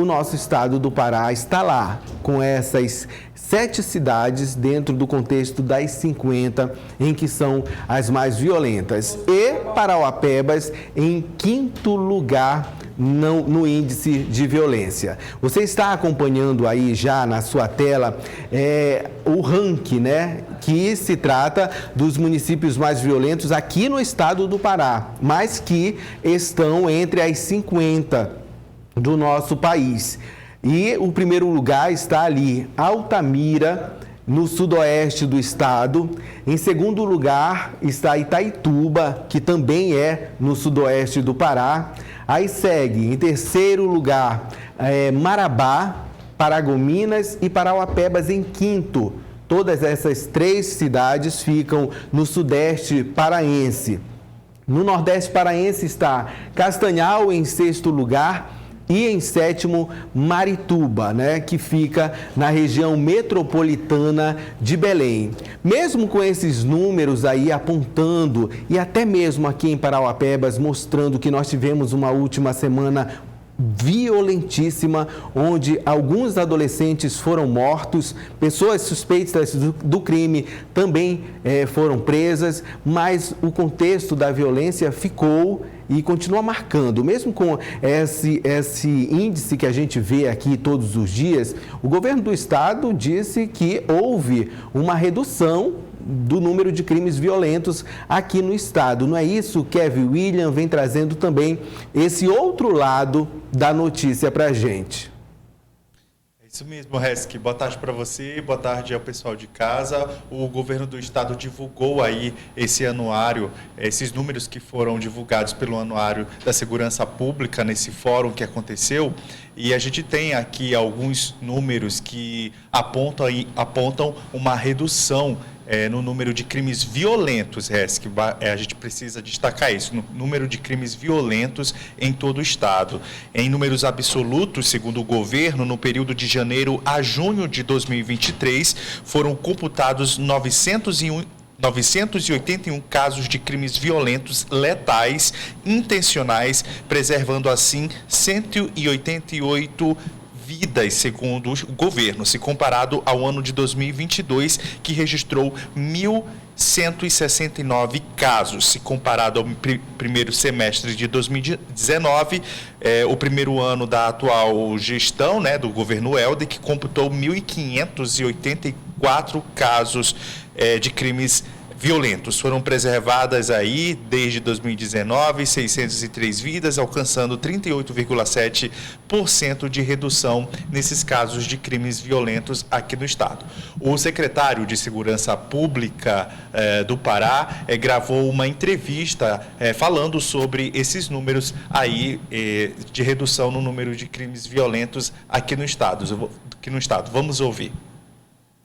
o nosso estado do Pará está lá, com essas 7 cidades dentro do contexto das 50, em que são as mais violentas. E Parauapebas em 5º lugar no índice de violência. Você está acompanhando aí já na sua tela o ranking, né? Que se trata dos municípios mais violentos aqui no estado do Pará, mas que estão entre as 50 do nosso país. E o primeiro lugar está ali, Altamira, no sudoeste do estado. Em segundo lugar está Itaituba, que também é no sudoeste do Pará. Aí segue, em terceiro lugar, Marabá, Paragominas e Parauapebas em 5º. Todas essas 3 cidades ficam no sudeste paraense. No nordeste paraense está Castanhal em 6º lugar, e em 7º, Marituba, né, que fica na região metropolitana de Belém. Mesmo com esses números aí apontando, e até mesmo aqui em Parauapebas, mostrando que nós tivemos uma última semana violentíssima, onde alguns adolescentes foram mortos, pessoas suspeitas do crime também foram presas, mas o contexto da violência ficou e continua marcando. Mesmo com esse índice que a gente vê aqui todos os dias, o governo do estado disse que houve uma redução do número de crimes violentos aqui no estado. Não é isso? Kevin William vem trazendo também esse outro lado da notícia para a gente. Isso mesmo, Resk. Boa tarde para você, boa tarde ao pessoal de casa. O governo do estado divulgou aí esse anuário, esses números que foram divulgados pelo anuário da segurança pública nesse fórum que aconteceu. E a gente tem aqui alguns números que apontam uma redução no número de crimes violentos, Resk. A gente precisa destacar isso, no número de crimes violentos em todo o estado. Em números absolutos, segundo o governo, no período de janeiro a junho de 2023, foram computados 981 casos de crimes violentos letais intencionais, preservando assim 188 vidas, segundo o governo, se comparado ao ano de 2022, que registrou 1.169 casos. Se comparado ao primeiro semestre de 2019, o primeiro ano da atual gestão, né, do governo Helder, que computou 1.584 casos de crimes violentos. Foram preservadas aí, desde 2019, 603 vidas, alcançando 38,7% de redução nesses casos de crimes violentos aqui no estado. O secretário de Segurança Pública do Pará gravou uma entrevista falando sobre esses números aí de redução no número de crimes violentos aqui no estado. Vamos ouvir.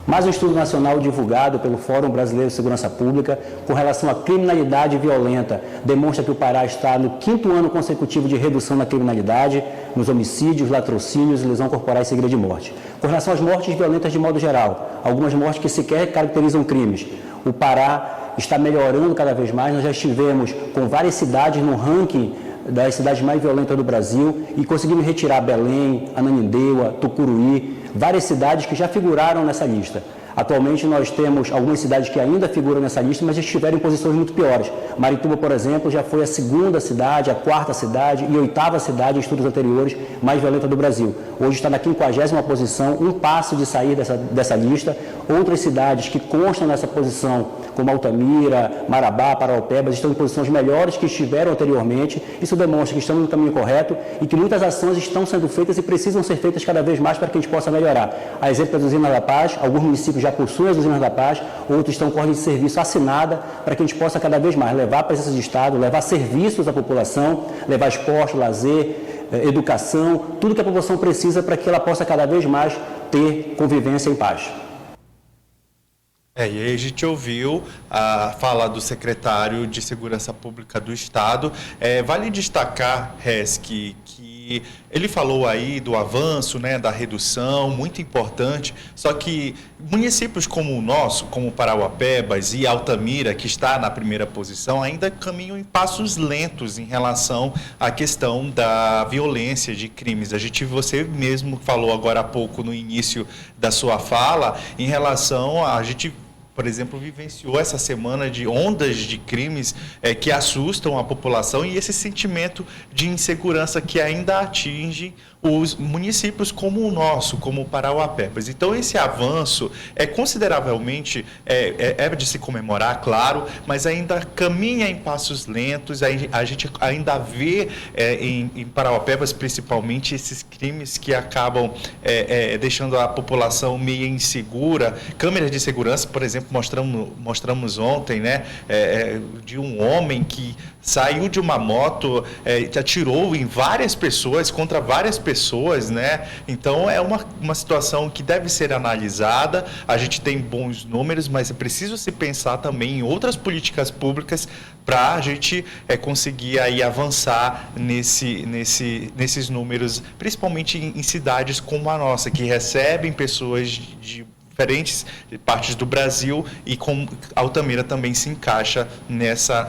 Mais um estudo nacional divulgado pelo Fórum Brasileiro de Segurança Pública com relação à criminalidade violenta demonstra que o Pará está no 5º ano consecutivo de redução da criminalidade, nos homicídios, latrocínios, lesão corporal e segredo de morte. Com relação às mortes violentas de modo geral, algumas mortes que sequer caracterizam crimes, o Pará está melhorando cada vez mais. Nós já estivemos com várias cidades no ranking das cidades mais violentas do Brasil e conseguimos retirar Belém, Ananindeua, Tucuruí, várias cidades que já figuraram nessa lista. Atualmente nós temos algumas cidades que ainda figuram nessa lista, mas já estiveram em posições muito piores. Marituba, por exemplo, já foi a 2ª cidade, a 4ª cidade e 8ª cidade em estudos anteriores mais violenta do Brasil. Hoje está na 50ª posição, um passo de sair dessa lista. Outras cidades que constam nessa posição, como Altamira, Marabá, Parauapebas, estão em posições melhores que estiveram anteriormente. Isso demonstra que estamos no caminho correto e que muitas ações estão sendo feitas e precisam ser feitas cada vez mais para que a gente possa melhorar. A exemplo das usinas da Paz, alguns municípios já possuem as usinas da Paz, outros estão com ordem de serviço assinada para que a gente possa cada vez mais levar a presença de Estado, levar serviços à população, levar esporte, lazer, educação, tudo que a população precisa para que ela possa cada vez mais ter convivência em paz. E aí a gente ouviu a fala do secretário de Segurança Pública do Estado. Vale destacar, Resk, que E ele falou aí do avanço, né, da redução, muito importante, só que municípios como o nosso, como Parauapebas e Altamira, que está na primeira posição, ainda caminham em passos lentos em relação à questão da violência de crimes. Você mesmo falou agora há pouco no início da sua fala, em relação a gente, por exemplo, vivenciou essa semana de ondas de crimes que assustam a população e esse sentimento de insegurança que ainda atinge os municípios como o nosso, como o Parauapebas. Então, esse avanço é consideravelmente, de se comemorar, claro, mas ainda caminha em passos lentos, a gente ainda vê em Parauapebas, principalmente, esses crimes que acabam deixando a população meio insegura. Câmeras de segurança, por exemplo, mostramos ontem, né, de um homem que saiu de uma moto, atirou em várias pessoas, contra várias pessoas, né? Então, é uma situação que deve ser analisada. A gente tem bons números, mas é preciso se pensar também em outras políticas públicas para a gente conseguir aí avançar nesses números, principalmente em cidades como a nossa, que recebem pessoas de diferentes partes do Brasil, e com Altamira também se encaixa nessa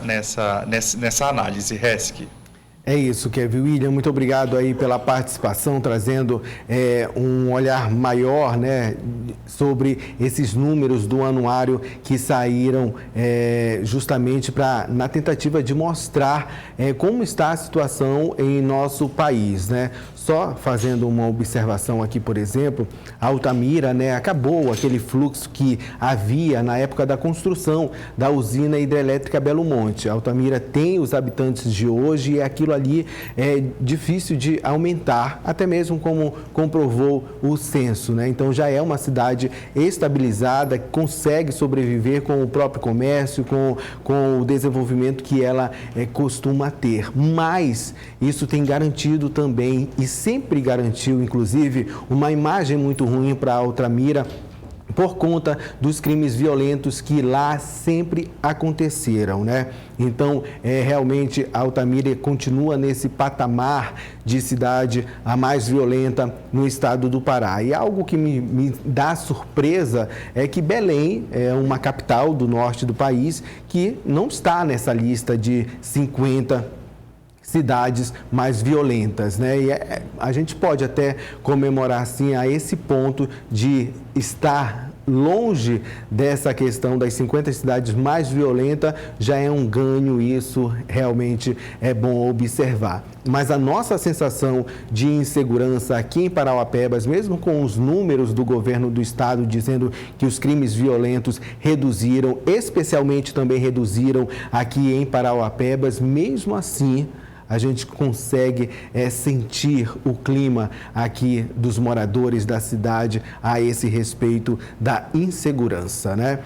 análise, Resk. É isso, Kevin. William, muito obrigado aí pela participação, trazendo um olhar maior, né, sobre esses números do anuário que saíram justamente na tentativa de mostrar como está a situação em nosso país, né? Só fazendo uma observação aqui, por exemplo, a Altamira, né, acabou aquele fluxo que havia na época da construção da usina hidrelétrica Belo Monte. A Altamira tem os habitantes de hoje e aquilo ali é difícil de aumentar, até mesmo como comprovou o censo, né? Então já é uma cidade estabilizada, que consegue sobreviver com o próprio comércio, com o desenvolvimento que ela costuma ter. Mas isso tem garantido também, e sempre garantiu, inclusive, uma imagem muito ruim para a Altamira, por conta dos crimes violentos que lá sempre aconteceram, né? Então, realmente, a Altamira continua nesse patamar de cidade a mais violenta no estado do Pará. E algo que me dá surpresa é que Belém é uma capital do norte do país que não está nessa lista de 50 cidades mais violentas, né? E a gente pode até comemorar, assim, a esse ponto de estar longe dessa questão das 50 cidades mais violentas, já é um ganho, isso realmente é bom observar. Mas a nossa sensação de insegurança aqui em Parauapebas, mesmo com os números do governo do estado dizendo que os crimes violentos reduziram, especialmente também reduziram aqui em Parauapebas, mesmo assim, a gente consegue sentir o clima aqui dos moradores da cidade a esse respeito da insegurança, né?